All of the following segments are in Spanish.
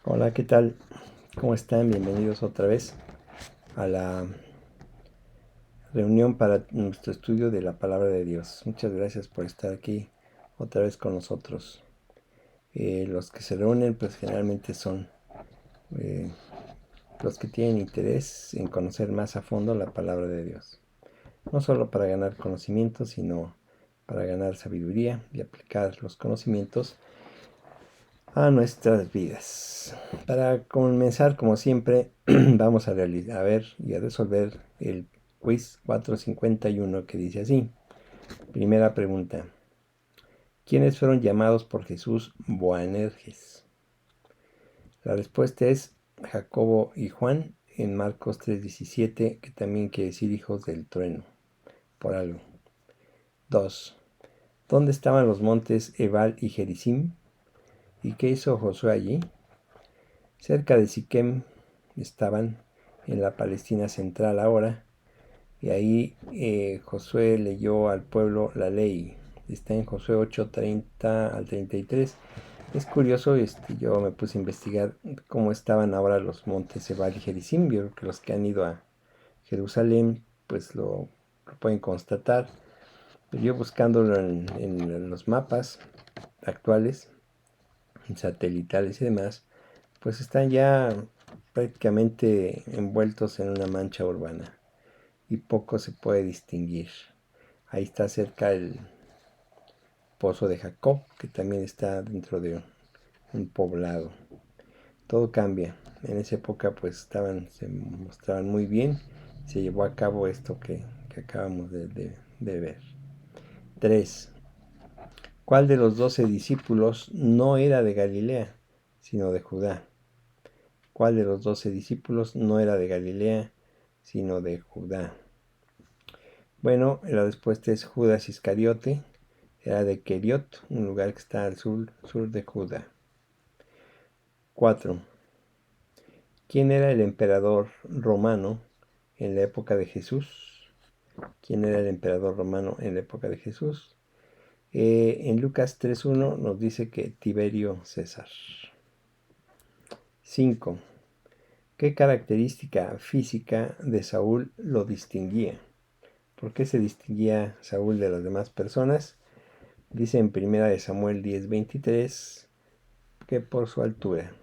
Hola, ¿qué tal? ¿Cómo están? Bienvenidos otra vez a la reunión para nuestro estudio de la palabra de Dios. Muchas gracias por estar aquí otra vez con nosotros. Los que se reúnen pues generalmente son eh, los que tienen interés en conocer más a fondo la palabra de Dios. No solo para ganar conocimiento, sino para ganar sabiduría y aplicar los conocimientos a nuestras vidas. Para comenzar, como siempre, vamos a ver y a resolver el quiz 451 que dice así. Primera pregunta. ¿Quiénes fueron llamados por Jesús Boanerges? La respuesta es Jacobo y Juan en Marcos 3:17, que también quiere decir hijos del trueno, por algo. 2. ¿Dónde estaban los montes Ebal y Gerizim? ¿Y qué hizo Josué allí? Cerca de Siquem estaban, en la Palestina central ahora, y ahí Josué leyó al pueblo la ley. Está en Josué 8:30 al 33. Es curioso, yo me puse a investigar cómo estaban ahora los montes Ebal y Gerizim. Yo creo que los que han ido a Jerusalén pues lo pueden constatar. Pero yo buscándolo en los mapas actuales, satelitales y demás, pues están ya prácticamente envueltos en una mancha urbana y poco se puede distinguir. Ahí está cerca el pozo de Jacob, que también está dentro de un poblado. Todo cambia. En esa época pues se mostraban muy bien. Se llevó a cabo esto que acabamos de ver. 3. ¿Cuál de los 12 discípulos no era de Galilea, sino de Judá? ¿Cuál de los 12 discípulos no era de Galilea, sino de Judá? Bueno, la respuesta es Judas Iscariote, era de Keriot, un lugar que está al sur de Judá. 4. ¿Quién era el emperador romano en la época de Jesús? ¿Quién era el emperador romano en la época de Jesús? En Lucas 3:1 nos dice que Tiberio César. 5. ¿Qué característica física de Saúl lo distinguía? ¿Por qué se distinguía Saúl de las demás personas? Dice en 1 Samuel 10:23 que por su altura.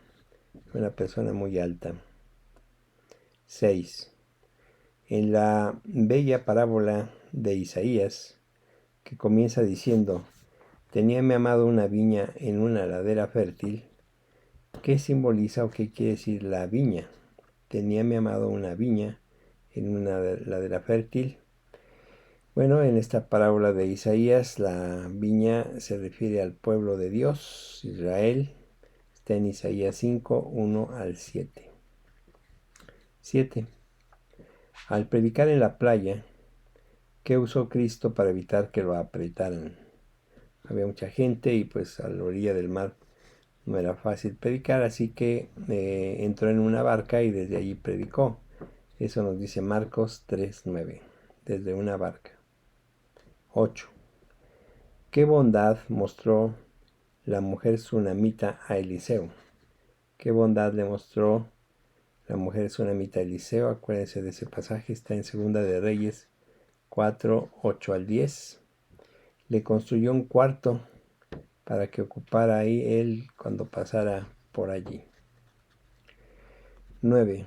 Fue una persona muy alta. 6. En la bella parábola de Isaías, que comienza diciendo, tenía mi amado una viña en una ladera fértil, ¿qué simboliza o qué quiere decir la viña? Tenía mi amado una viña en una ladera fértil. Bueno, en esta parábola de Isaías, la viña se refiere al pueblo de Dios, Israel. Está en Isaías 5:1 al 7. 7. Al predicar en la playa, ¿qué usó Cristo para evitar que lo apretaran? Había mucha gente y pues a la orilla del mar no era fácil predicar, así que entró en una barca y desde allí predicó. Eso nos dice Marcos 3:9, desde una barca. 8. ¿Qué bondad mostró la mujer sunamita a Eliseo? ¿Qué bondad le mostró la mujer sunamita a Eliseo? Acuérdense de ese pasaje, está en Segunda de Reyes 4:8 al 10. Le construyó un cuarto para que ocupara ahí él cuando pasara por allí. 9.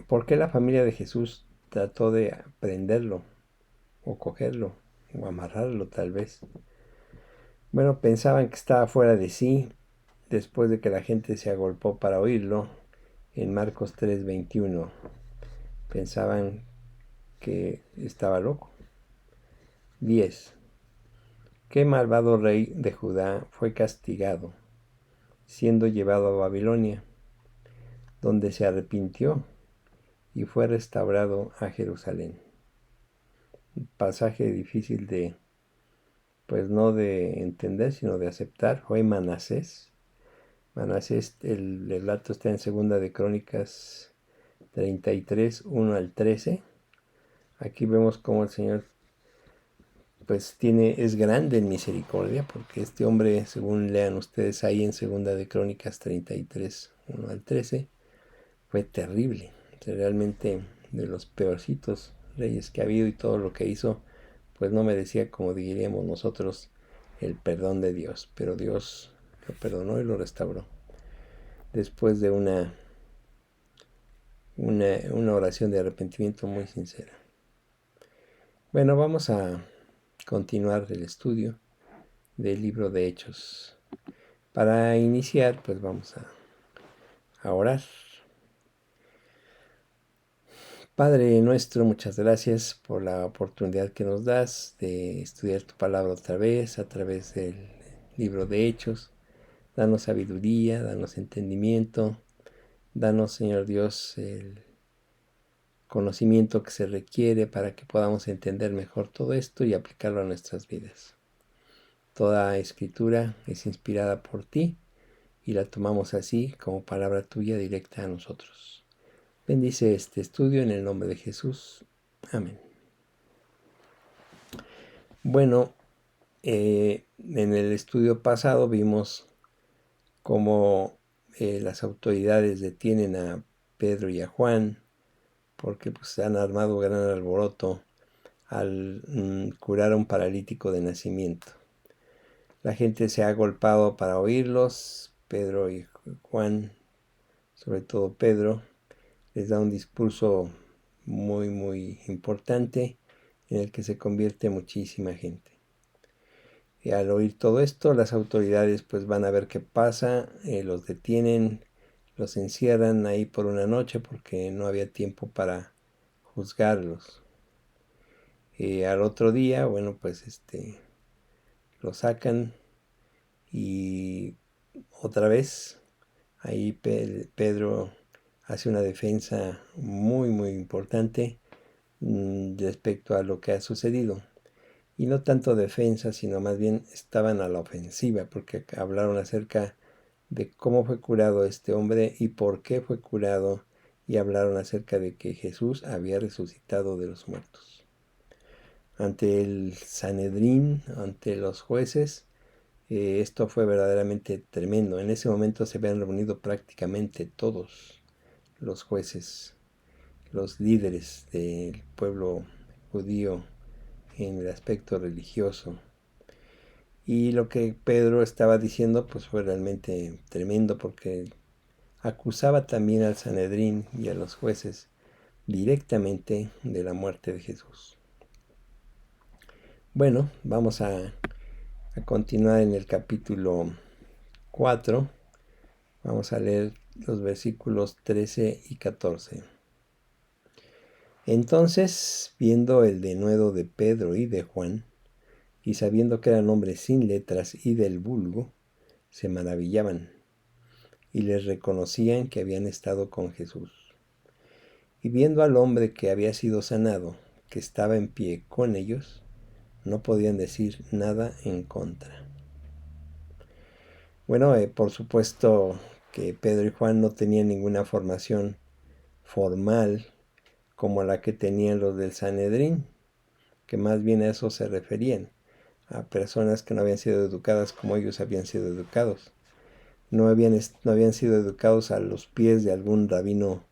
¿Por qué la familia de Jesús trató de prenderlo o cogerlo o amarrarlo tal vez? Bueno, pensaban que estaba fuera de sí después de que la gente se agolpó para oírlo en Marcos 3:21. Pensaban que estaba loco. 10. ¿Qué malvado rey de Judá fue castigado, siendo llevado a Babilonia, donde se arrepintió y fue restaurado a Jerusalén? Un pasaje difícil pues no de entender, sino de aceptar. Fue Manasés. Manasés, el relato está en Segunda de Crónicas 33:1 al 13. Aquí vemos cómo el Señor pues es grande en misericordia, porque este hombre, según lean ustedes ahí en Segunda de Crónicas 33, 1 al 13, fue terrible. O sea, realmente de los peorcitos reyes que ha habido, y todo lo que hizo, pues no merecía, como diríamos nosotros, el perdón de Dios. Pero Dios lo perdonó y lo restauró. Después de una oración de arrepentimiento muy sincera. Bueno, vamos a continuar el estudio del libro de Hechos. Para iniciar, pues vamos a orar. Padre nuestro, muchas gracias por la oportunidad que nos das de estudiar tu palabra otra vez a través del libro de Hechos. Danos sabiduría, danos entendimiento, danos, Señor Dios, el conocimiento que se requiere para que podamos entender mejor todo esto y aplicarlo a nuestras vidas. Toda escritura es inspirada por ti y la tomamos así como palabra tuya directa a nosotros. Bendice este estudio en el nombre de Jesús. Amén. Bueno, en el estudio pasado vimos cómo las autoridades detienen a Pedro y a Juan porque pues, han armado gran alboroto al curar a un paralítico de nacimiento. La gente se ha agolpado para oírlos. Pedro y Juan, sobre todo Pedro, les da un discurso muy importante en el que se convierte muchísima gente. Y al oír todo esto, las autoridades pues van a ver qué pasa, los detienen, los encierran ahí por una noche porque no había tiempo para juzgarlos. Al otro día, bueno, pues lo sacan y otra vez ahí Pedro hace una defensa muy importante respecto a lo que ha sucedido. Y no tanto defensa, sino más bien estaban a la ofensiva, porque hablaron acerca de cómo fue curado este hombre y por qué fue curado, y hablaron acerca de que Jesús había resucitado de los muertos. Ante el Sanedrín, ante los jueces, esto fue verdaderamente tremendo. En ese momento se habían reunido prácticamente todos los jueces, los líderes del pueblo judío en el aspecto religioso. Y lo que Pedro estaba diciendo pues fue realmente tremendo, porque acusaba también al Sanedrín y a los jueces directamente de la muerte de Jesús. Bueno, vamos a continuar en el capítulo 4. Vamos a leer los versículos 13 y 14. Entonces, viendo el denuedo de Pedro y de Juan, y sabiendo que eran hombres sin letras y del vulgo, se maravillaban y les reconocían que habían estado con Jesús. Y viendo al hombre que había sido sanado, que estaba en pie con ellos, no podían decir nada en contra. Bueno, por supuesto que Pedro y Juan no tenían ninguna formación formal como la que tenían los del Sanedrín, que más bien a eso se referían, a personas que no habían sido educadas como ellos habían sido educados. No habían sido educados a los pies de algún rabino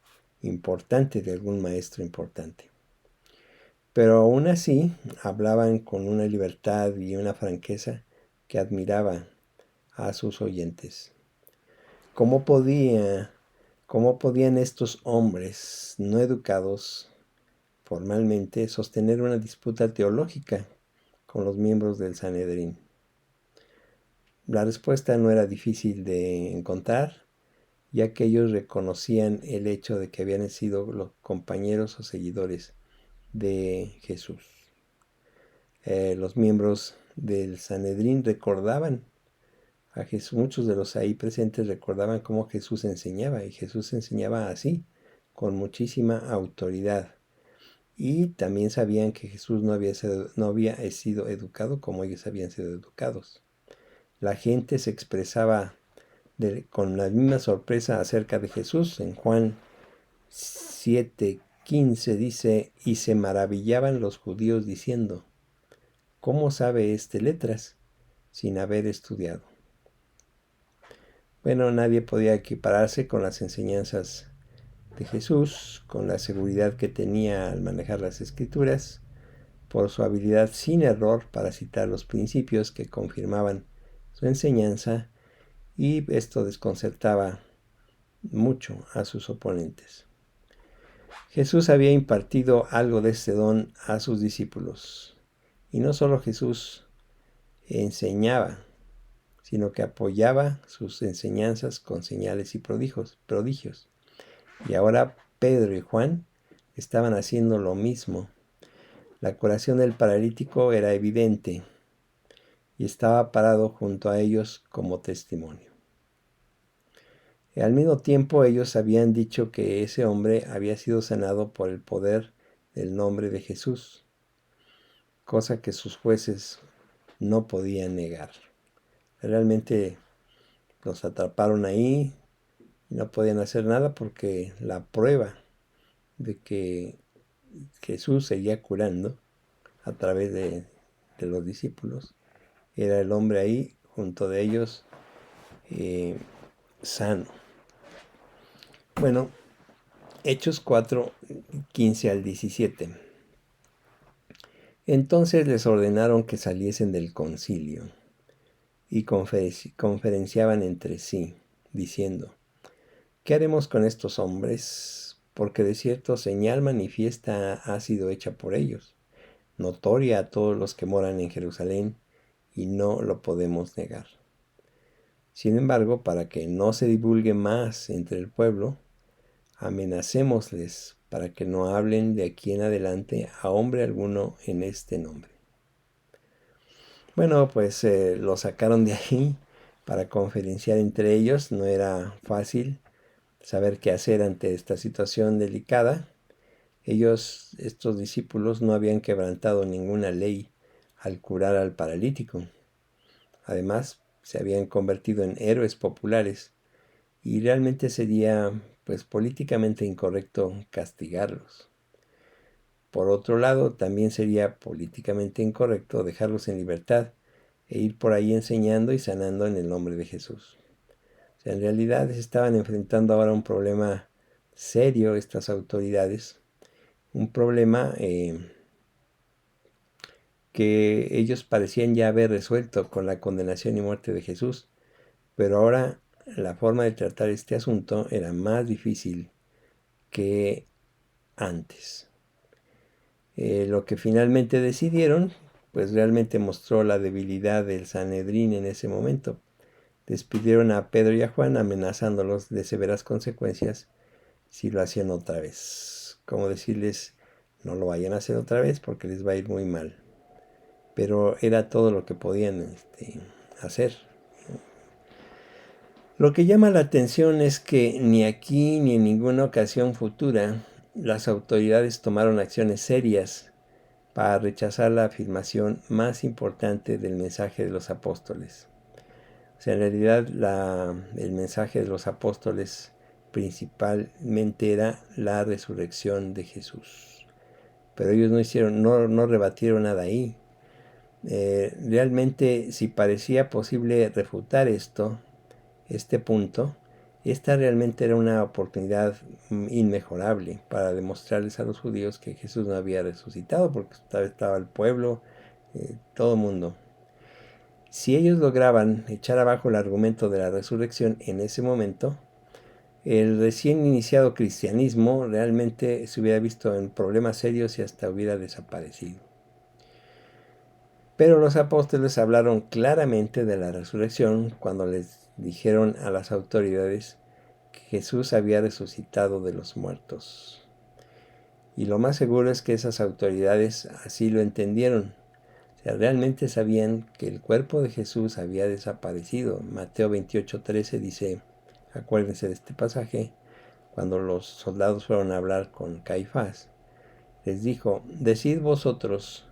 importante, de algún maestro importante. Pero aún así hablaban con una libertad y una franqueza que admiraba a sus oyentes. ¿Cómo podían estos hombres no educados formalmente sostener una disputa teológica con los miembros del Sanedrín? La respuesta no era difícil de encontrar, ya que ellos reconocían el hecho de que habían sido los compañeros o seguidores de Jesús. Los miembros del Sanedrín recordaban a Jesús, muchos de los ahí presentes recordaban cómo Jesús enseñaba, y Jesús enseñaba así, con muchísima autoridad. Y también sabían que Jesús no había sido educado como ellos habían sido educados. La gente se expresaba con la misma sorpresa acerca de Jesús. En Juan 7:15 dice, y se maravillaban los judíos diciendo, ¿cómo sabe este letras sin haber estudiado? Bueno, nadie podía equipararse con las enseñanzas de Jesús, con la seguridad que tenía al manejar las escrituras, por su habilidad sin error para citar los principios que confirmaban su enseñanza, y esto desconcertaba mucho a sus oponentes. Jesús había impartido algo de este don a sus discípulos, y no solo Jesús enseñaba, sino que apoyaba sus enseñanzas con señales y prodigios. Y ahora Pedro y Juan estaban haciendo lo mismo. La curación del paralítico era evidente y estaba parado junto a ellos como testimonio. Y al mismo tiempo ellos habían dicho que ese hombre había sido sanado por el poder del nombre de Jesús, cosa que sus jueces no podían negar. Realmente los atraparon ahí y no podían hacer nada porque la prueba de que Jesús seguía curando a través de los discípulos era el hombre ahí junto de ellos, sano. Bueno, Hechos 4, 15 al 17. Entonces les ordenaron que saliesen del concilio y conferenciaban entre sí, diciendo: ¿qué haremos con estos hombres? Porque de cierto señal manifiesta ha sido hecha por ellos, notoria a todos los que moran en Jerusalén, y no lo podemos negar. Sin embargo, para que no se divulgue más entre el pueblo, amenacémosles para que no hablen de aquí en adelante a hombre alguno en este nombre. Bueno, pues lo sacaron de ahí para conferenciar entre ellos. No era fácil saber qué hacer ante esta situación delicada. Ellos, estos discípulos, no habían quebrantado ninguna ley al curar al paralítico. Además, se habían convertido en héroes populares y realmente sería, pues, políticamente incorrecto castigarlos. Por otro lado, también sería políticamente incorrecto dejarlos en libertad e ir por ahí enseñando y sanando en el nombre de Jesús. O sea, en realidad se estaban enfrentando ahora a un problema serio estas autoridades, un problema que ellos parecían ya haber resuelto con la condenación y muerte de Jesús, pero ahora la forma de tratar este asunto era más difícil que antes. Lo que finalmente decidieron, pues realmente mostró la debilidad del Sanedrín en ese momento. Despidieron a Pedro y a Juan amenazándolos de severas consecuencias si lo hacían otra vez. Como decirles, no lo vayan a hacer otra vez porque les va a ir muy mal. Pero era todo lo que podían hacer. Lo que llama la atención es que ni aquí ni en ninguna ocasión futura las autoridades tomaron acciones serias para rechazar la afirmación más importante del mensaje de los apóstoles. O sea, en realidad el mensaje de los apóstoles principalmente era la resurrección de Jesús. Pero ellos no rebatieron nada ahí. Realmente, si parecía posible refutar este punto, esta realmente era una oportunidad inmejorable para demostrarles a los judíos que Jesús no había resucitado, porque estaba el pueblo, todo el mundo. Si ellos lograban echar abajo el argumento de la resurrección en ese momento, el recién iniciado cristianismo realmente se hubiera visto en problemas serios y hasta hubiera desaparecido. Pero los apóstoles hablaron claramente de la resurrección cuando les dijeron a las autoridades que Jesús había resucitado de los muertos. Y lo más seguro es que esas autoridades así lo entendieron. O sea, realmente sabían que el cuerpo de Jesús había desaparecido. Mateo 28:13 dice, acuérdense de este pasaje, cuando los soldados fueron a hablar con Caifás, les dijo: decid vosotros,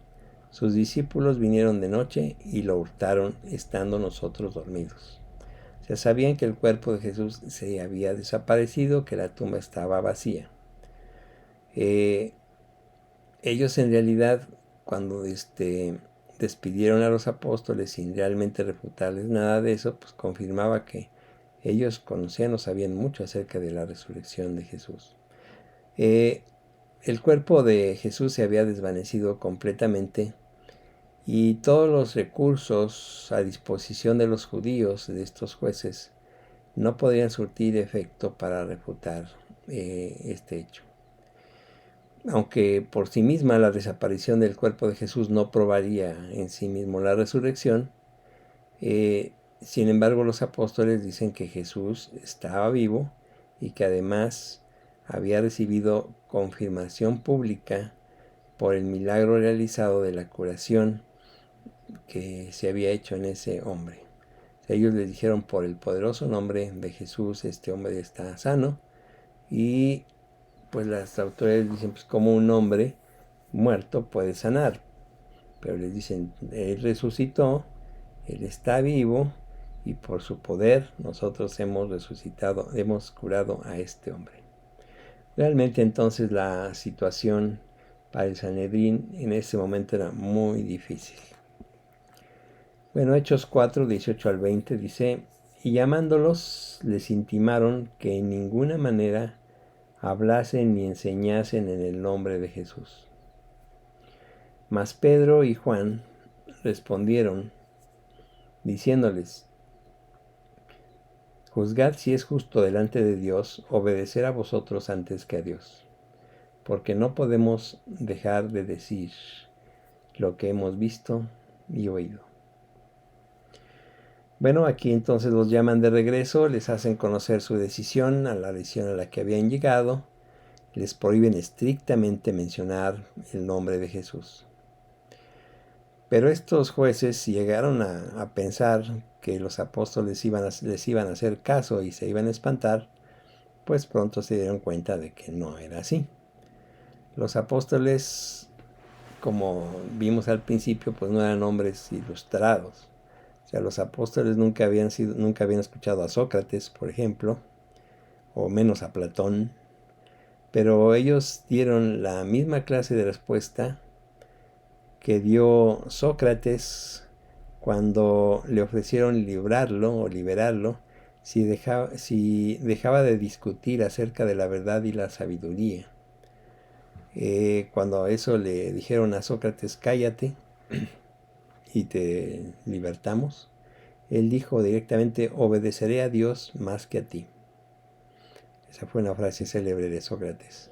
sus discípulos vinieron de noche y lo hurtaron estando nosotros dormidos. O sea, sabían que el cuerpo de Jesús se había desaparecido, que la tumba estaba vacía. Ellos en realidad, cuando despidieron a los apóstoles sin realmente refutarles nada de eso, pues confirmaba que ellos conocían o sabían mucho acerca de la resurrección de Jesús. El cuerpo de Jesús se había desvanecido completamente y todos los recursos a disposición de los judíos, de estos jueces, no podían surtir efecto para refutar este hecho. Aunque por sí misma la desaparición del cuerpo de Jesús no probaría en sí mismo la resurrección, sin embargo los apóstoles dicen que Jesús estaba vivo y que además había recibido confirmación pública por el milagro realizado de la curación que se había hecho en ese hombre. Ellos les dijeron: por el poderoso nombre de Jesús este hombre está sano. Y pues las autoridades dicen: pues como un hombre muerto puede sanar. Pero les dicen: él resucitó, él está vivo, y por su poder nosotros hemos resucitado, hemos curado a este hombre. Realmente entonces la situación para el Sanedrín en ese momento era muy difícil. Bueno, Hechos 4, 18 al 20 dice: y llamándolos les intimaron que en ninguna manera hablasen ni enseñasen en el nombre de Jesús. Mas Pedro y Juan respondieron diciéndoles: juzgad si es justo delante de Dios obedecer a vosotros antes que a Dios, porque no podemos dejar de decir lo que hemos visto y oído. Bueno, aquí entonces los llaman de regreso, les hacen conocer su decisión, a la decisión a la que habían llegado, les prohíben estrictamente mencionar el nombre de Jesús. Pero estos jueces llegaron a pensar que los apóstoles les iban a hacer caso y se iban a espantar, pues pronto se dieron cuenta de que no era así. Los apóstoles, como vimos al principio, pues no eran hombres ilustrados. O sea, los apóstoles nunca habían escuchado a Sócrates, por ejemplo, o menos a Platón, pero ellos dieron la misma clase de respuesta que dio Sócrates cuando le ofrecieron librarlo o liberarlo si dejaba de discutir acerca de la verdad y la sabiduría. Cuando a eso le dijeron a Sócrates: cállate y te libertamos, él dijo directamente: obedeceré a Dios más que a ti. Esa fue una frase célebre de Sócrates.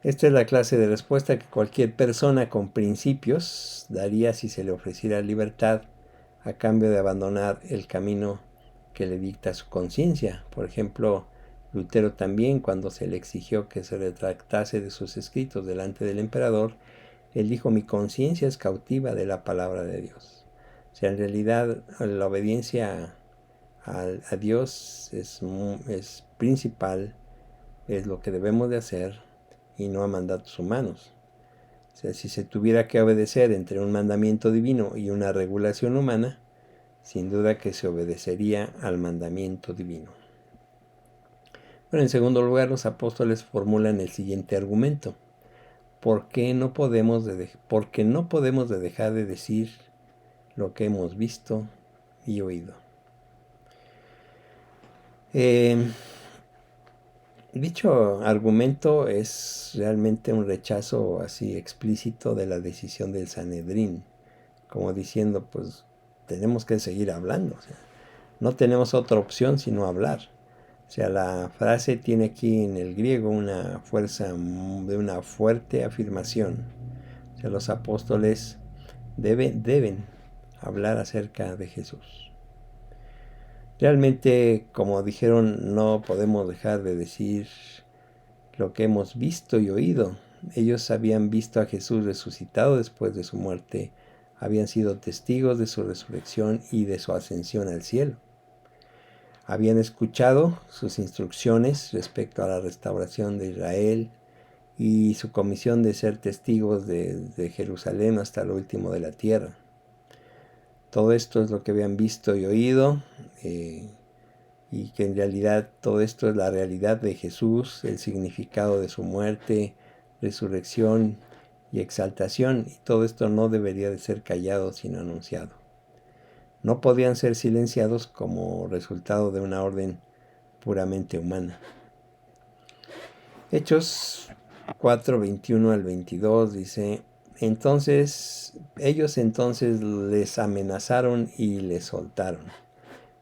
Esta es la clase de respuesta que cualquier persona con principios daría si se le ofreciera libertad a cambio de abandonar el camino que le dicta su conciencia. Por ejemplo, Lutero también, cuando se le exigió que se retractase de sus escritos delante del emperador, él dijo: mi conciencia es cautiva de la palabra de Dios. O sea, en realidad la obediencia a Dios es principal, es lo que debemos de hacer, y no a mandatos humanos. O sea, si se tuviera que obedecer entre un mandamiento divino y una regulación humana, sin duda que se obedecería al mandamiento divino. Bueno, en segundo lugar, los apóstoles formulan el siguiente argumento: porque no podemos dejar de decir lo que hemos visto y oído. Dicho argumento es realmente un rechazo así explícito de la decisión del Sanedrín, como diciendo: pues tenemos que seguir hablando, o sea, no tenemos otra opción sino hablar. O sea, la frase tiene aquí en el griego una fuerza de una fuerte afirmación. O sea, los apóstoles deben hablar acerca de Jesús. Realmente, como dijeron, no podemos dejar de decir lo que hemos visto y oído. Ellos habían visto a Jesús resucitado después de su muerte, habían sido testigos de su resurrección y de su ascensión al cielo. Habían escuchado sus instrucciones respecto a la restauración de Israel y su comisión de ser testigos de Jerusalén hasta lo último de la tierra. Todo esto es lo que habían visto y oído, y que en realidad todo esto es la realidad de Jesús, el significado de su muerte, resurrección y exaltación, y todo esto no debería de ser callado sino anunciado. No podían ser silenciados como resultado de una orden puramente humana. Hechos 4:21 al 22 dice: ellos entonces les amenazaron y les soltaron,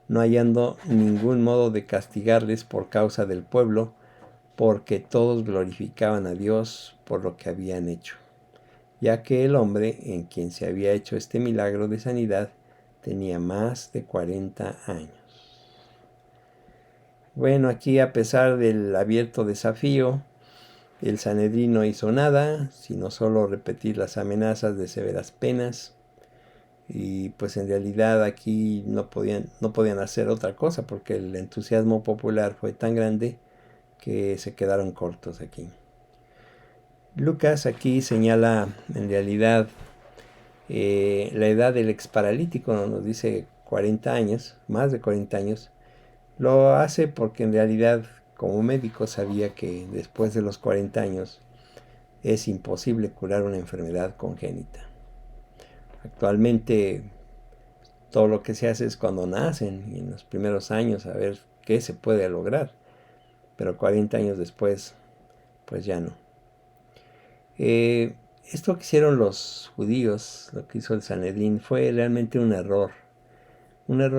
no hallando ningún modo de castigarles por causa del pueblo, porque todos glorificaban a Dios por lo que habían hecho, ya que el hombre en quien se había hecho este milagro de sanidad tenía más de 40 años. Bueno, aquí, a pesar del abierto desafío, el Sanedrín no hizo nada, sino solo repetir las amenazas de severas penas. Y pues en realidad aquí no podían hacer otra cosa, porque el entusiasmo popular fue tan grande que se quedaron cortos aquí. Lucas aquí señala en realidad la edad del exparalítico, nos dice 40 años, más de 40 años. Lo hace porque en realidad, como médico, sabía que después de los 40 años es imposible curar una enfermedad congénita. Actualmente todo lo que se hace es cuando nacen y en los primeros años a ver qué se puede lograr, pero 40 años después pues ya no. Esto que hicieron los judíos, lo que hizo el Sanedrín, fue realmente un error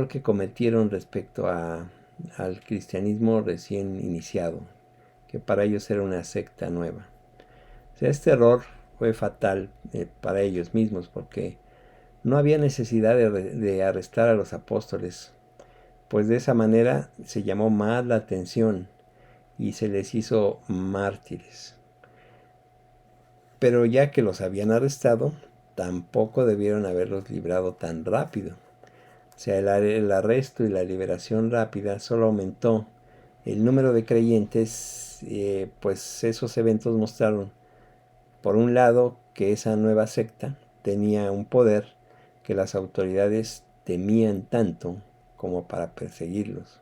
que cometieron respecto al cristianismo recién iniciado, que para ellos era una secta nueva. O sea, este error fue fatal para ellos mismos, porque no había necesidad de arrestar a los apóstoles, pues de esa manera se llamó más la atención y se les hizo mártires. Pero ya que los habían arrestado, tampoco debieron haberlos librado tan rápido. O sea, el arresto y la liberación rápida solo aumentó el número de creyentes. Pues esos eventos mostraron, por un lado, que esa nueva secta tenía un poder que las autoridades temían tanto como para perseguirlos.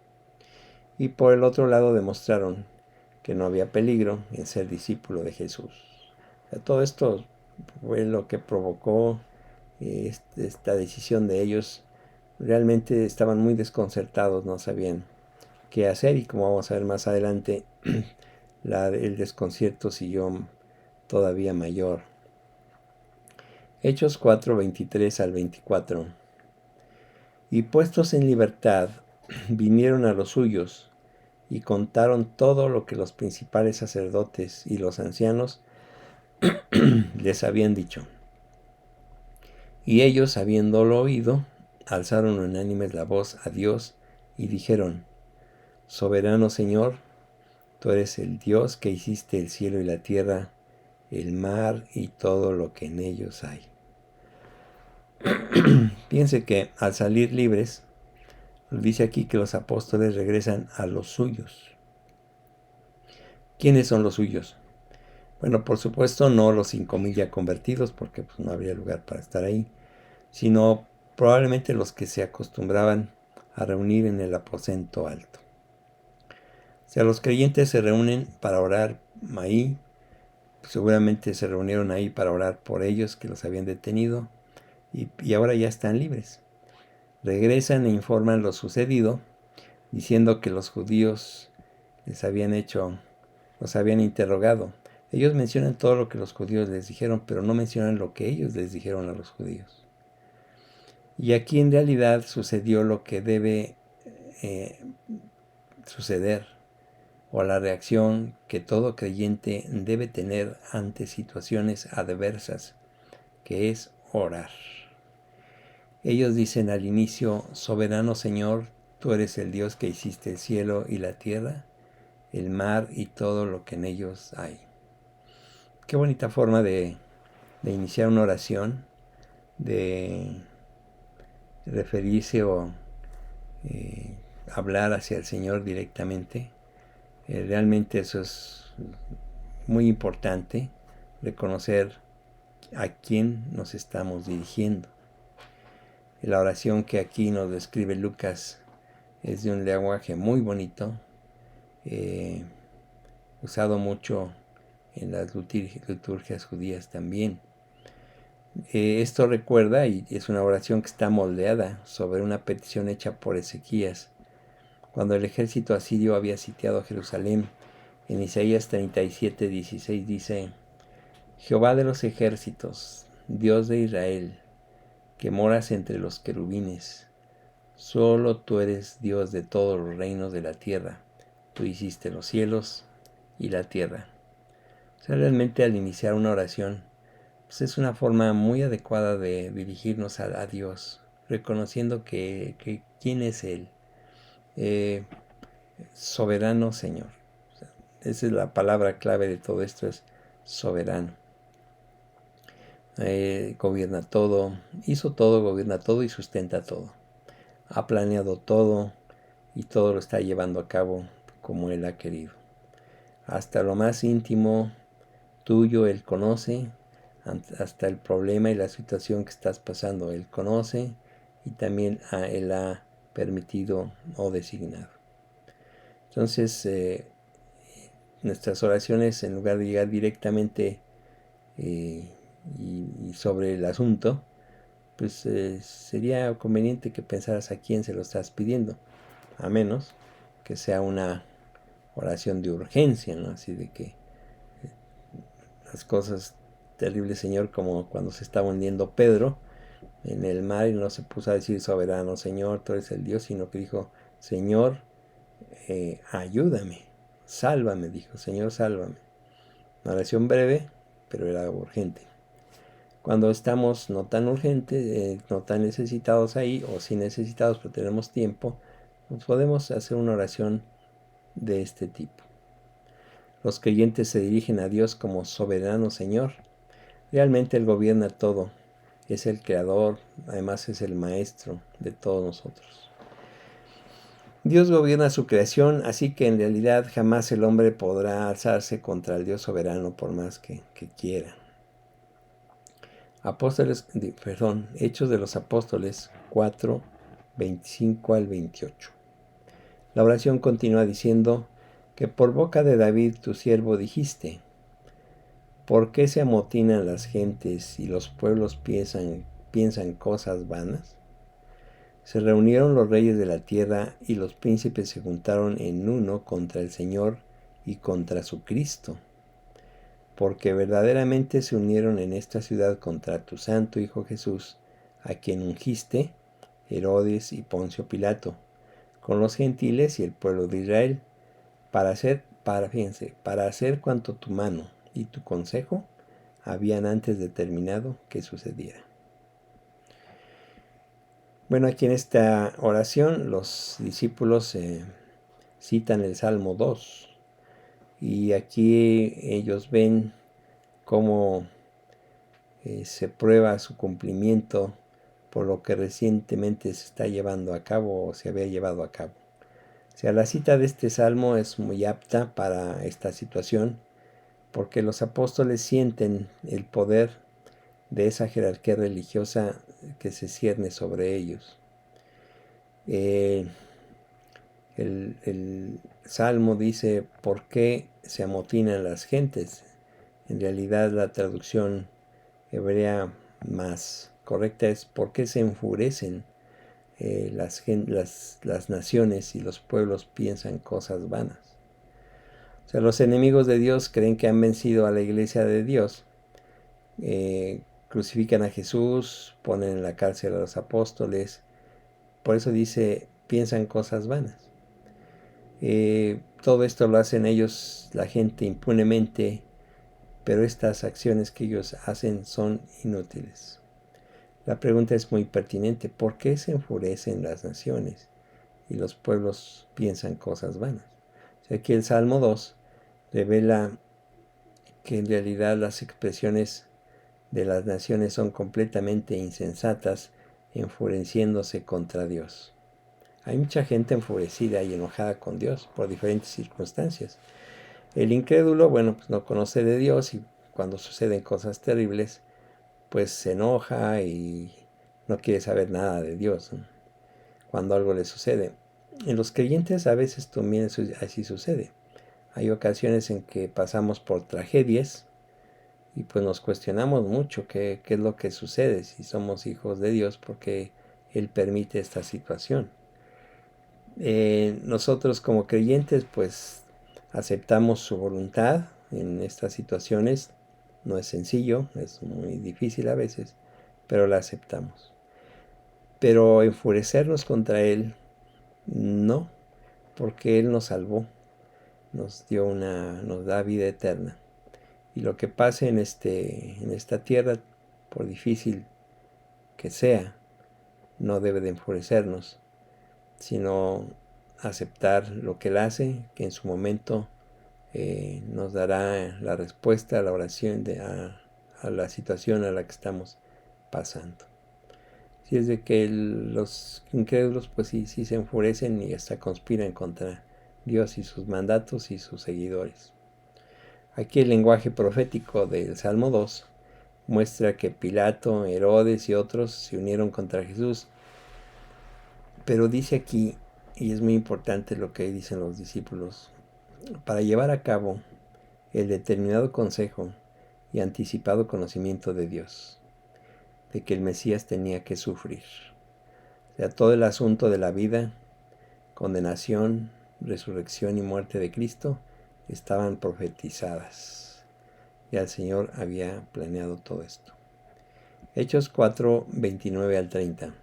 Y por el otro lado demostraron que no había peligro en ser discípulo de Jesús. O sea, todo esto fue lo que provocó esta decisión de ellos. Realmente estaban muy desconcertados, no sabían qué hacer, y como vamos a ver más adelante, el desconcierto siguió todavía mayor. Hechos 4:23 al 24. Y puestos en libertad, vinieron a los suyos y contaron todo lo que los principales sacerdotes y los ancianos les habían dicho. Y ellos, habiéndolo oído, alzaron unánimes la voz a Dios y dijeron: Soberano Señor, tú eres el Dios que hiciste el cielo y la tierra, el mar y todo lo que en ellos hay. Piense que al salir libres, dice aquí que los apóstoles regresan a los suyos. ¿Quiénes son los suyos? Bueno, por supuesto no los 5,000 ya convertidos, porque pues no habría lugar para estar ahí, sino probablemente los que se acostumbraban a reunir en el aposento alto. O sea, los creyentes se reúnen para orar ahí. Seguramente se reunieron ahí para orar por ellos que los habían detenido, y ahora ya están libres. Regresan e informan lo sucedido, diciendo que los judíos los habían interrogado. Ellos mencionan todo lo que los judíos les dijeron, pero no mencionan lo que ellos les dijeron a los judíos. Y aquí en realidad sucedió lo que debe suceder, o la reacción que todo creyente debe tener ante situaciones adversas, que es orar. Ellos dicen al inicio: Soberano Señor, tú eres el Dios que hiciste el cielo y la tierra, el mar y todo lo que en ellos hay. Qué bonita forma de iniciar una oración, de referirse o hablar hacia el Señor directamente. Realmente eso es muy importante, reconocer a quién nos estamos dirigiendo. La oración que aquí nos describe Lucas es de un lenguaje muy bonito, usado mucho en las liturgias judías también. Esto recuerda, y es una oración que está moldeada sobre una petición hecha por Ezequías, cuando el ejército asirio había sitiado Jerusalén. En Isaías 37:16 dice: Jehová de los ejércitos, Dios de Israel, que moras entre los querubines, solo tú eres Dios de todos los reinos de la tierra. Tú hiciste los cielos y la tierra. O sea, realmente al iniciar una oración, pues es una forma muy adecuada de dirigirnos a Dios, reconociendo que quién es Él. Soberano Señor. O sea, esa es la palabra clave de todo esto, es soberano. Gobierna todo, hizo todo, gobierna todo y sustenta todo. Ha planeado todo y todo lo está llevando a cabo como Él ha querido. Hasta lo más íntimo tuyo Él conoce, hasta el problema y la situación que estás pasando Él conoce, y también Él ha permitido o designado. Entonces, nuestras oraciones, en lugar de llegar directamente y sobre el asunto, pues sería conveniente que pensaras a quién se lo estás pidiendo, a menos que sea una oración de urgencia, ¿no? Así de que las cosas terribles, Señor, como cuando se estaba hundiendo Pedro en el mar y no se puso a decir soberano Señor, tú eres el Dios, sino que dijo: Señor, ayúdame, sálvame, dijo: Señor, sálvame. Una oración breve, pero era urgente. Cuando estamos no tan urgentes, no tan necesitados ahí, o sí necesitados, pero tenemos tiempo, pues podemos hacer una oración de este tipo. Los creyentes se dirigen a Dios como soberano Señor. Realmente Él gobierna todo, es el creador, además es el maestro de todos nosotros. Dios gobierna su creación, así que en realidad jamás el hombre podrá alzarse contra el Dios soberano por más que quiera. Hechos de los Apóstoles 4, 25 al 28. La oración continúa diciendo que por boca de David tu siervo dijiste: ¿por qué se amotinan las gentes y los pueblos piensan cosas vanas? Se reunieron los reyes de la tierra y los príncipes se juntaron en uno contra el Señor y contra su Cristo, porque verdaderamente se unieron en esta ciudad contra tu santo Hijo Jesús, a quien ungiste, Herodes y Poncio Pilato, con los gentiles y el pueblo de Israel, para hacer cuanto tu mano y tu consejo habían antes determinado que sucediera. Bueno, aquí en esta oración los discípulos citan el Salmo 2, y aquí ellos ven cómo se prueba su cumplimiento por lo que recientemente se está llevando a cabo o se había llevado a cabo. O sea, la cita de este salmo es muy apta para esta situación, porque los apóstoles sienten el poder de esa jerarquía religiosa que se cierne sobre ellos. El salmo dice: ¿por qué se amotinan las gentes? En realidad la traducción hebrea más correcta es: ¿por qué se enfurecen las naciones y los pueblos piensan cosas vanas? O sea, los enemigos de Dios creen que han vencido a la iglesia de Dios, crucifican a Jesús, ponen en la cárcel a los apóstoles. Por eso dice: piensan cosas vanas. Todo esto lo hacen ellos, la gente, impunemente, pero estas acciones que ellos hacen son inútiles. La pregunta es muy pertinente: ¿por qué se enfurecen las naciones y los pueblos piensan cosas vanas? O sea, aquí el Salmo 2 revela que en realidad las expresiones de las naciones son completamente insensatas, enfureciéndose contra Dios. Hay mucha gente enfurecida y enojada con Dios por diferentes circunstancias. El incrédulo, bueno, pues no conoce de Dios, y cuando suceden cosas terribles, pues se enoja y no quiere saber nada de Dios, ¿no? Cuando algo le sucede. En los creyentes a veces también así sucede. Hay ocasiones en que pasamos por tragedias y pues nos cuestionamos mucho qué es lo que sucede, si somos hijos de Dios, porque Él permite esta situación. Nosotros como creyentes pues aceptamos su voluntad en estas situaciones. No es sencillo, es muy difícil a veces, pero la aceptamos. Pero enfurecernos contra Él, no, porque Él nos salvó, nos da vida eterna. Y lo que pase en esta tierra, por difícil que sea, no debe de enfurecernos, sino aceptar lo que Él hace, que en su momento nos dará la respuesta a la oración, a la situación a la que estamos pasando. Si es de que los incrédulos pues sí se enfurecen y hasta conspiran contra Dios y sus mandatos y sus seguidores. Aquí el lenguaje profético del Salmo 2 muestra que Pilato, Herodes y otros se unieron contra Jesús. Pero dice aquí, y es muy importante lo que dicen los discípulos, para llevar a cabo el determinado consejo y anticipado conocimiento de Dios, de que el Mesías tenía que sufrir. O sea, todo el asunto de la vida, condenación, resurrección y muerte de Cristo estaban profetizadas. Ya el Señor había planeado todo esto. Hechos 4, 29 al 30.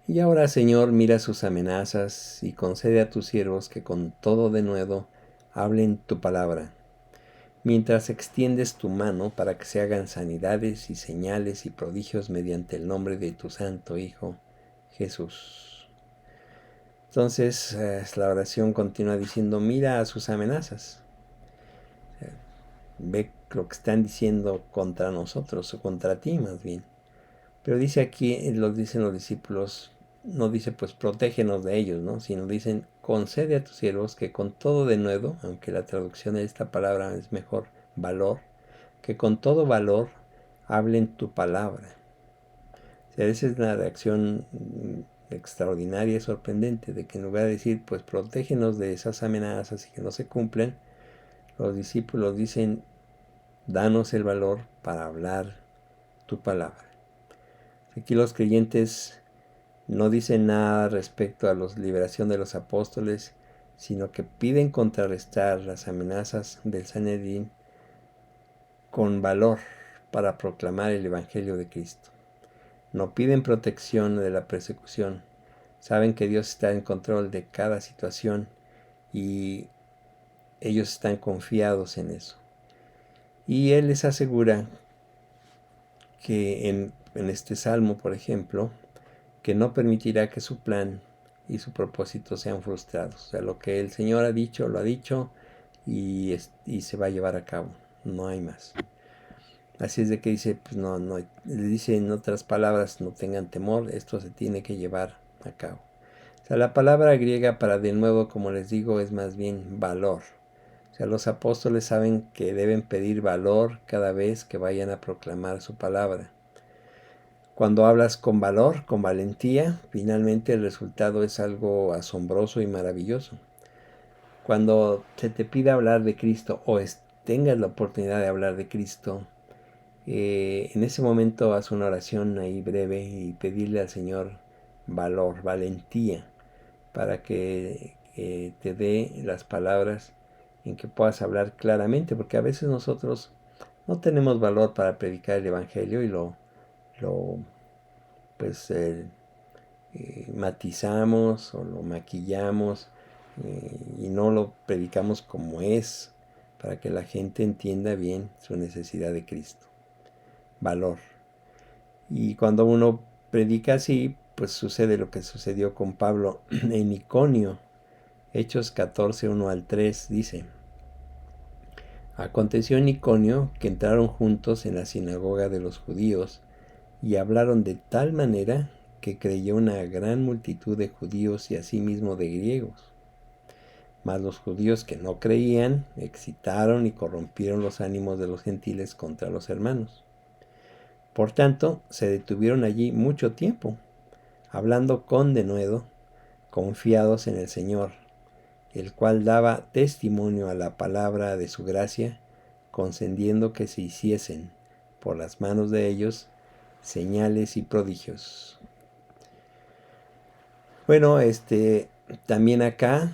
Y ahora, Señor, mira sus amenazas y concede a tus siervos que con todo denuedo hablen tu palabra, mientras extiendes tu mano para que se hagan sanidades y señales y prodigios mediante el nombre de tu santo Hijo, Jesús. Entonces, la oración continúa diciendo, mira a sus amenazas. Ve lo que están diciendo contra nosotros, o contra ti más bien. Pero dice aquí, dicen los discípulos, no dice pues protégenos de ellos, ¿no? Sino dicen, concede a tus siervos que con todo denuedo, aunque la traducción de esta palabra es mejor, valor, que con todo valor hablen tu palabra. O sea, esa es una reacción extraordinaria y sorprendente, de que en lugar de decir, pues protégenos de esas amenazas y que no se cumplen, los discípulos dicen, danos el valor para hablar tu palabra. Aquí los creyentes no dicen nada respecto a la liberación de los apóstoles, sino que piden contrarrestar las amenazas del Sanedrín con valor para proclamar el Evangelio de Cristo. No piden protección de la persecución. Saben que Dios está en control de cada situación y ellos están confiados en eso. Y Él les asegura que en este salmo, por ejemplo, que no permitirá que su plan y su propósito sean frustrados. O sea, lo que el Señor ha dicho, lo ha dicho y se va a llevar a cabo. No hay más. Así es de que dice, pues le dice en otras palabras, no tengan temor, esto se tiene que llevar a cabo. O sea, la palabra griega para de nuevo, como les digo, es más bien valor. O sea, los apóstoles saben que deben pedir valor cada vez que vayan a proclamar su palabra. Cuando hablas con valor, con valentía, finalmente el resultado es algo asombroso y maravilloso. Cuando se te pide hablar de Cristo o tengas la oportunidad de hablar de Cristo, en ese momento haz una oración ahí breve y pedirle al Señor valor, valentía, para que te dé las palabras en que puedas hablar claramente, porque a veces nosotros no tenemos valor para predicar el Evangelio y lo pues matizamos o lo maquillamos y no lo predicamos como es, para que la gente entienda bien su necesidad de Cristo. Valor. Y cuando uno predica así, pues sucede lo que sucedió con Pablo en Iconio. Hechos 14, 1 al 3 dice: Aconteció en Iconio que entraron juntos en la sinagoga de los judíos y hablaron de tal manera que creyó una gran multitud de judíos y asimismo de griegos. Mas los judíos que no creían excitaron y corrompieron los ánimos de los gentiles contra los hermanos. Por tanto, se detuvieron allí mucho tiempo, hablando con denuedo, confiados en el Señor, el cual daba testimonio a la palabra de su gracia, concediendo que se hiciesen por las manos de ellos señales y prodigios. Bueno, también acá,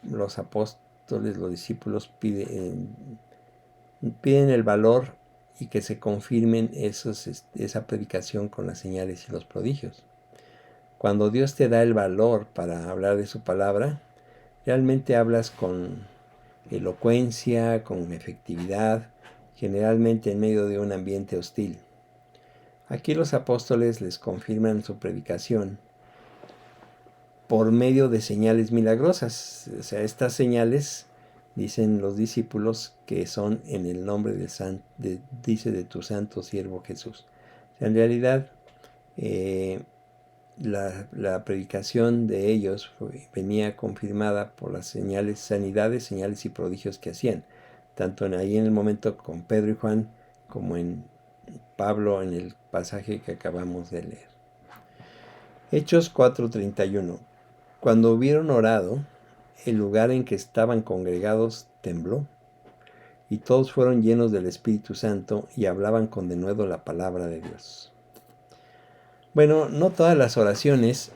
los apóstoles, los discípulos piden el valor y que se confirmen esa predicación con las señales y los prodigios. Cuando Dios te da el valor para hablar de su palabra, realmente hablas con elocuencia, con efectividad, generalmente en medio de un ambiente hostil. Aquí los apóstoles les confirman su predicación por medio de señales milagrosas. O sea, estas señales, dicen los discípulos, que son en el nombre de tu santo siervo Jesús. O sea, en realidad, la predicación de ellos venía confirmada por las señales, sanidades, señales y prodigios que hacían, tanto ahí en el momento con Pedro y Juan, como en Pablo en el pasaje que acabamos de leer. Hechos 4:31. Cuando hubieron orado, el lugar en que estaban congregados tembló, y todos fueron llenos del Espíritu Santo y hablaban con denuedo la palabra de Dios. Bueno, no todas las oraciones,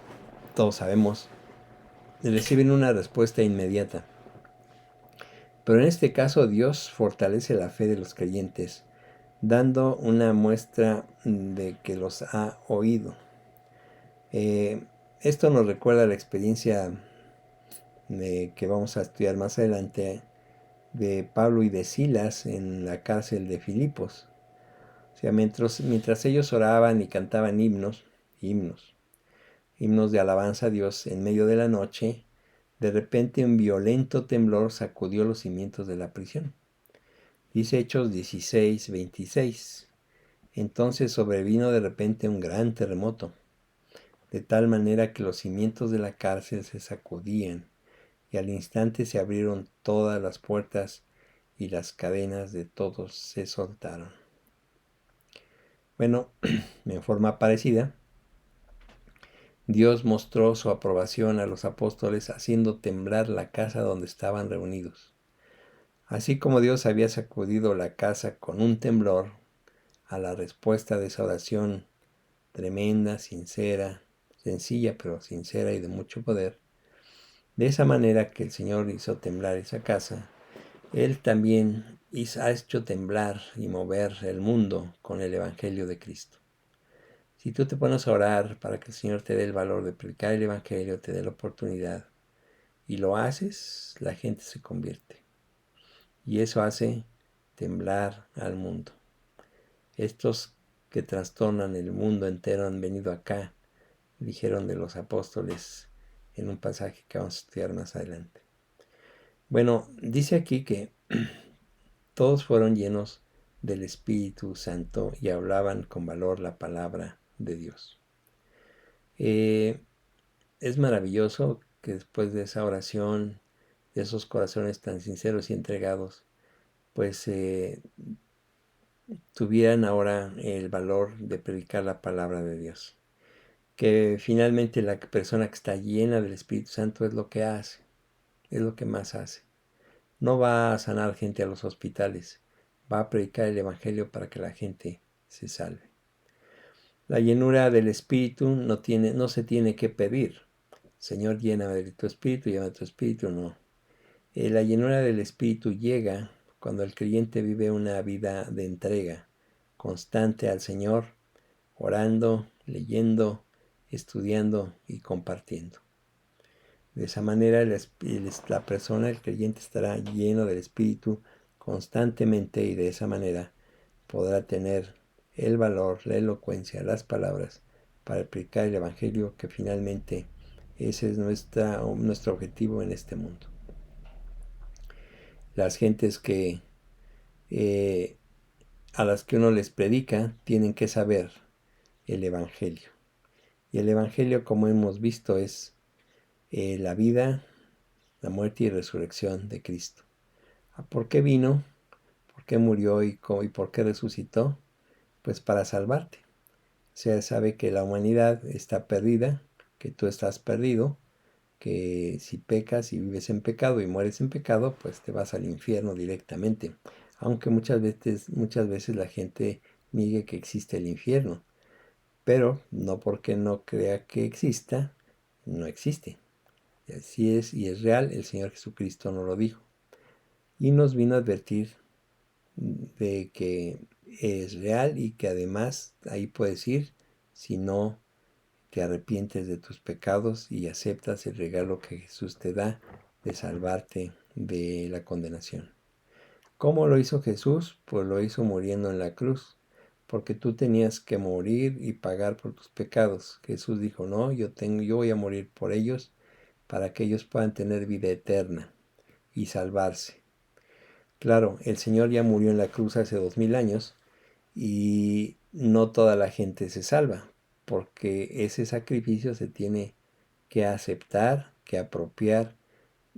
todos sabemos, reciben una respuesta inmediata. Pero en este caso Dios fortalece la fe de los creyentes, dando una muestra de que los ha oído. Esto nos recuerda la experiencia que vamos a estudiar más adelante de Pablo y de Silas en la cárcel de Filipos. O sea, mientras ellos oraban y cantaban himnos de alabanza a Dios en medio de la noche, de repente un violento temblor sacudió los cimientos de la prisión. Dice Hechos 16:26. Entonces sobrevino de repente un gran terremoto, de tal manera que los cimientos de la cárcel se sacudían, y al instante se abrieron todas las puertas y las cadenas de todos se soltaron. Bueno, en forma parecida, Dios mostró su aprobación a los apóstoles haciendo temblar la casa donde estaban reunidos. Así como Dios había sacudido la casa con un temblor a la respuesta de esa oración tremenda, sincera, sencilla pero sincera y de mucho poder, de esa manera que el Señor hizo temblar esa casa, Él también ha hecho temblar y mover el mundo con el Evangelio de Cristo. Si tú te pones a orar para que el Señor te dé el valor de predicar el Evangelio, te dé la oportunidad, y lo haces, la gente se convierte. Y eso hace temblar al mundo. Estos que trastornan el mundo entero han venido acá, dijeron de los apóstoles en un pasaje que vamos a estudiar más adelante. Bueno, dice aquí que todos fueron llenos del Espíritu Santo y hablaban con valor la palabra de Dios. Es maravilloso que después de esa oración, de esos corazones tan sinceros y entregados, pues tuvieran ahora el valor de predicar la palabra de Dios. Que finalmente la persona que está llena del Espíritu Santo es lo que hace, es lo que más hace. No va a sanar gente a los hospitales, va a predicar el Evangelio para que la gente se salve. La llenura del Espíritu no se tiene que pedir. Señor, lléname de tu Espíritu, lléname de tu Espíritu, no. La llenura del Espíritu llega cuando el creyente vive una vida de entrega constante al Señor, orando, leyendo, estudiando y compartiendo. De esa manera la persona, el creyente, estará lleno del Espíritu constantemente, y de esa manera podrá tener el valor, la elocuencia, las palabras para predicar el Evangelio, que finalmente ese es nuestro objetivo en este mundo. Las gentes a las que uno les predica tienen que saber el Evangelio. Y el Evangelio, como hemos visto, es la vida, la muerte y resurrección de Cristo. ¿Por qué vino? ¿Por qué murió y por qué resucitó? Pues para salvarte. O sea, sabe que la humanidad está perdida, que tú estás perdido, que si pecas y vives en pecado y mueres en pecado, pues te vas al infierno directamente. Aunque muchas veces la gente niegue que existe el infierno, pero no porque no crea que exista, no existe. Así es y es real, el Señor Jesucristo nos lo dijo. Y nos vino a advertir de que es real y que además ahí puedes ir si no te arrepientes de tus pecados y aceptas el regalo que Jesús te da de salvarte de la condenación. ¿Cómo lo hizo Jesús? Pues lo hizo muriendo en la cruz, porque tú tenías que morir y pagar por tus pecados. Jesús dijo, no, yo voy a morir por ellos para que ellos puedan tener vida eterna y salvarse. Claro, el Señor ya murió en la cruz hace 2000 años y no toda la gente se salva, porque ese sacrificio se tiene que aceptar, que apropiar,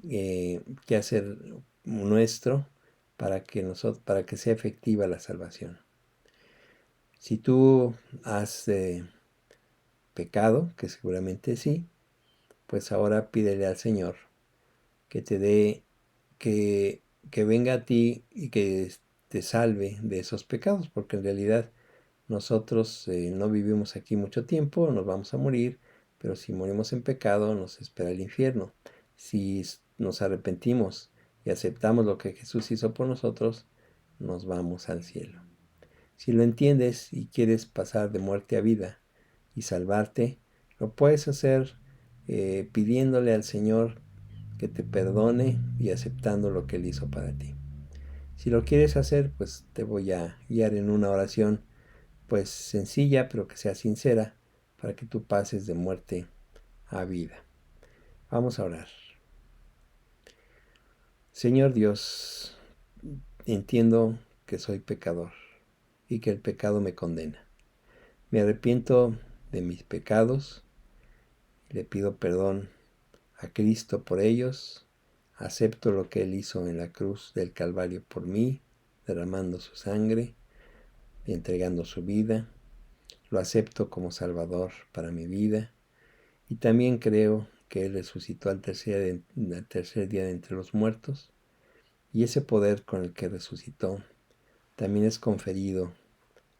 que hacer nuestro para que sea efectiva la salvación. Si tú has pecado, que seguramente sí, pues ahora pídele al Señor que te dé, que venga a ti y que te salve de esos pecados, porque en realidad nosotros no vivimos aquí mucho tiempo, nos vamos a morir, pero si morimos en pecado nos espera el infierno. Si nos arrepentimos y aceptamos lo que Jesús hizo por nosotros, nos vamos al cielo. Si lo entiendes y quieres pasar de muerte a vida y salvarte, lo puedes hacer pidiéndole al Señor que te perdone y aceptando lo que Él hizo para ti. Si lo quieres hacer, pues te voy a guiar en una oración pues sencilla, pero que sea sincera, para que tú pases de muerte a vida. Vamos a orar. Señor Dios, entiendo que soy pecador y que el pecado me condena. Me arrepiento de mis pecados, le pido perdón a Cristo por ellos, acepto lo que Él hizo en la cruz del Calvario por mí, derramando su sangre y entregando su vida. Lo acepto como Salvador para mi vida y también creo que Él resucitó al tercer día de entre los muertos y ese poder con el que resucitó también es conferido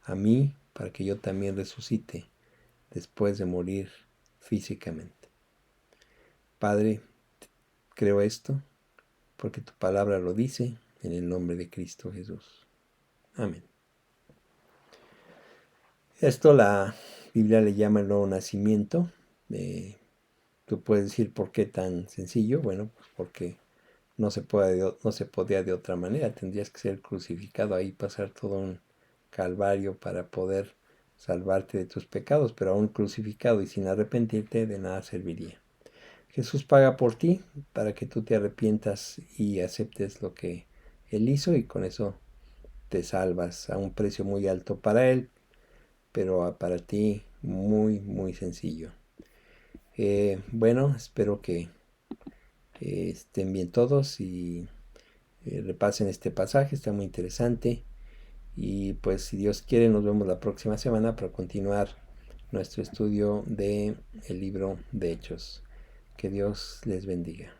a mí para que yo también resucite después de morir físicamente. Padre, creo esto porque tu palabra lo dice en el nombre de Cristo Jesús. Amén. Esto la Biblia le llama el nuevo nacimiento. Tú puedes decir, ¿por qué tan sencillo? Bueno, pues porque no se podía de otra manera. Tendrías que ser crucificado ahí, pasar todo un calvario para poder salvarte de tus pecados, pero aún crucificado y sin arrepentirte de nada serviría. Jesús paga por ti para que tú te arrepientas y aceptes lo que Él hizo y con eso te salvas a un precio muy alto para Él, pero para ti muy, muy sencillo. Bueno, espero que estén bien todos y repasen este pasaje, está muy interesante. Y pues si Dios quiere nos vemos la próxima semana para continuar nuestro estudio del libro de Hechos. Que Dios les bendiga.